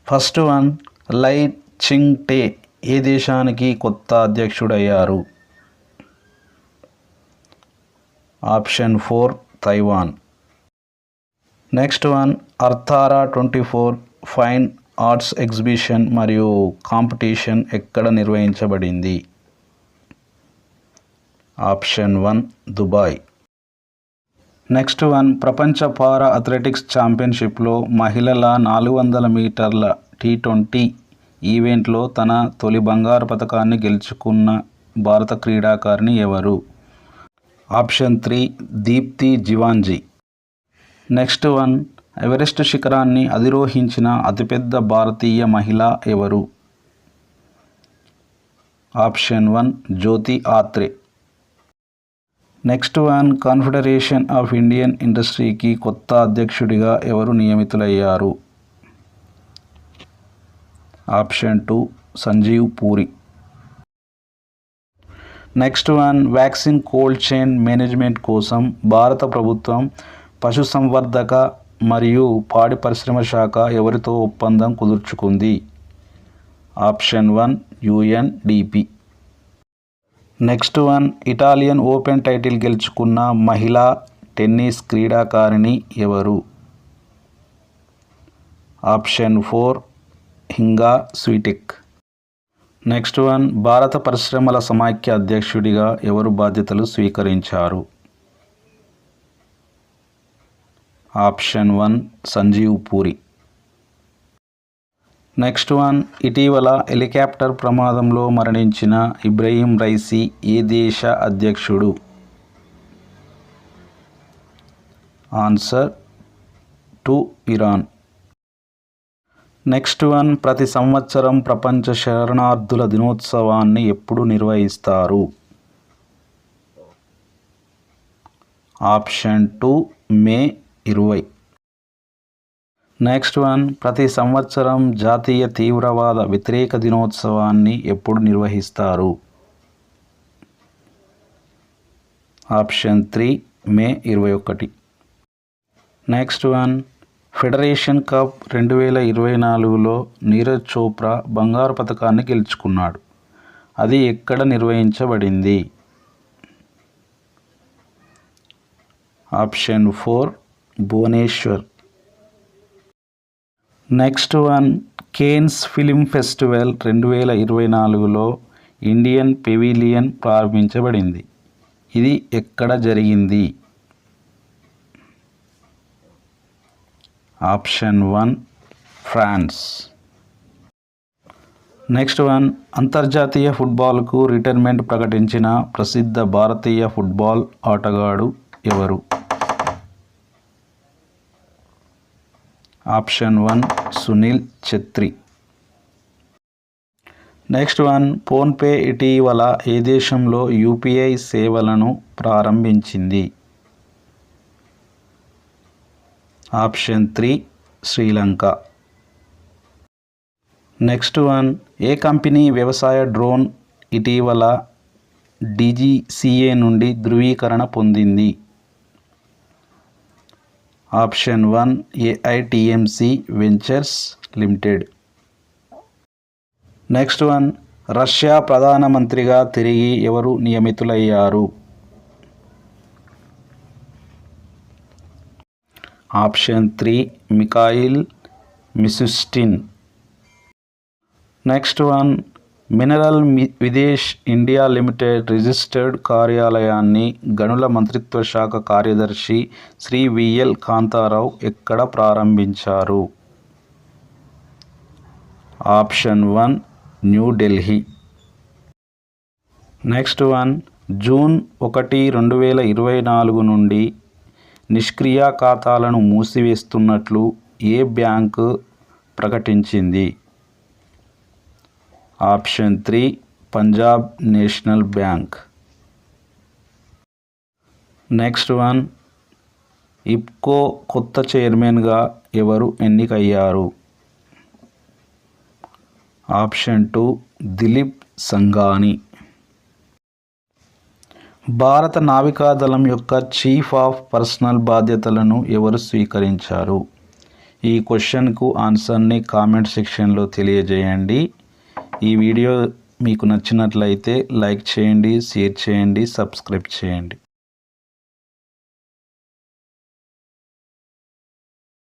First one, లై చింగ్ టే ఏ దేశానికి కొత్త అధ్యక్షుడయ్యారు? Option 4, Taiwan. నెక్స్ట్ వన్, అర్తారా 24 ఫైన్ ఆర్ట్స్ ఎగ్జిబిషన్ మరియు కాంపిటీషన్ ఎక్కడ నిర్వహించబడింది? Option 1, Dubai. నెక్స్ట్ వన్, ప్రపంచ పారా అథ్లెటిక్స్ ఛాంపియన్షిప్లో మహిళల 400 మీటర్ల T20 ఈవెంట్లో తన తొలి బంగారు పతకాన్ని గెలుచుకున్న భారత క్రీడాకారిణి ఎవరు? Option 3, Deepthi Jeevanji. Next one, Everest శిఖరాన్ని అధిరోహించిన అతిపెద్ద భారతీయ మహిళ ఎవరు? Option 1, Jyoti Atre. Next one, confederation of Indian ఇండస్ట్రీకి కొత్త అధ్యక్షుడిగా ఎవరు నియమితులయ్యారు? Option 2, Sanjiv Puri. Next one, vaccine cold chain management కోసం భారత ప్రభుత్వం పశుసంవర్ధక మరియు పాడి పరిశ్రమ శాఖ ఎవరితో ఒప్పందం కుదుర్చుకుంది? Option 1, UNDP. Next one, Italian open title గెలుచుకున్న మహిళా టెన్నిస్ క్రీడాకారిణి ఎవరు? Option 4, Iga Swiatek. Next one, భారత పరిశ్రమల సమాఖ్య అధ్యక్షుడిగా ఎవరు బాధ్యతలు స్వీకరించారు? Option 1, Sanjiv Puri. Next one, ఇటీవల హెలికాప్టర్ ప్రమాదంలో మరణించిన ఇబ్రహీం రైసీ ఏ దేశ అధ్యక్షుడు? Answer 2, Iran. నెక్స్ట్ వన్, ప్రతి సంవత్సరం ప్రపంచ శరణార్థుల దినోత్సవాన్ని ఎప్పుడు నిర్వహిస్తారు? ఆప్షన్ 2, మే 20. నెక్స్ట్ వన్, ప్రతి సంవత్సరం జాతీయ తీవ్రవాద వ్యతిరేక దినోత్సవాన్ని ఎప్పుడు నిర్వహిస్తారు? Option 3, May 21. Next one, federation cup 2024లో నీరజ్ చోప్రా బంగారు పతకాన్ని గెలుచుకున్నాడు. అది ఎక్కడ నిర్వహించబడింది? Option 4, Bhubaneswar. Next one, Cannes film festival 2024లో ఇండియన్ పెవిలియన్ ప్రారంభించబడింది. ఇది ఎక్కడ జరిగింది? Option 1, France. నెక్స్ట్ వన్, అంతర్జాతీయ ఫుట్బాల్కు రిటైర్మెంట్ ప్రకటించిన ప్రసిద్ధ భారతీయ ఫుట్బాల్ ఆటగాడు ఎవరు? Option 1, Sunil Chhetri. Next one, PhonePe ఇటీవల ఏ దేశంలో UPI సేవలను ప్రారంభించింది? ఆప్షన్ 3, శ్రీలంక. నెక్స్ట్ వన్, ఏ కంపెనీ వ్యవసాయ డ్రోన్ ఇటీవల DGCA నుండి ధృవీకరణ పొందింది? Option 1, AITMC ventures limited. Next one, Russia ప్రధానమంత్రిగా తిరిగి ఎవరు నియమితులయ్యారు? Option 3, Mikhail Mishustin. Next one, mineral Videsh India limited registered కార్యాలయాన్ని గనుల మంత్రిత్వ శాఖ కార్యదర్శి శ్రీ VL కాంతారావు ఎక్కడ ప్రారంభించారు? Option 1, New Delhi. Next one, June 1, 2024 నుండి నిష్క్రియ ఖాతాలను మూసివేస్తున్నట్లు ఏ బ్యాంకు ప్రకటించింది? Option 3, Punjab National Bank. Next one, IFFCO కొత్త చైర్మన్గా ఎవరు ఎన్నికయ్యారు? ఆప్షన్ 2, దిలీప్ సంఘాని. భారత నావికాదళం యొక్క చీఫ్ ఆఫ్ పర్సనల్ బాధ్యతలను ఎవరు స్వీకరించారు? ఈ క్వశ్చన్కు ఆన్సర్ని కామెంట్ సెక్షన్లో తెలియజేయండి. ఈ వీడియో మీకు నచ్చినట్లయితే లైక్ చేయండి, షేర్ చేయండి, సబ్స్క్రైబ్ చేయండి.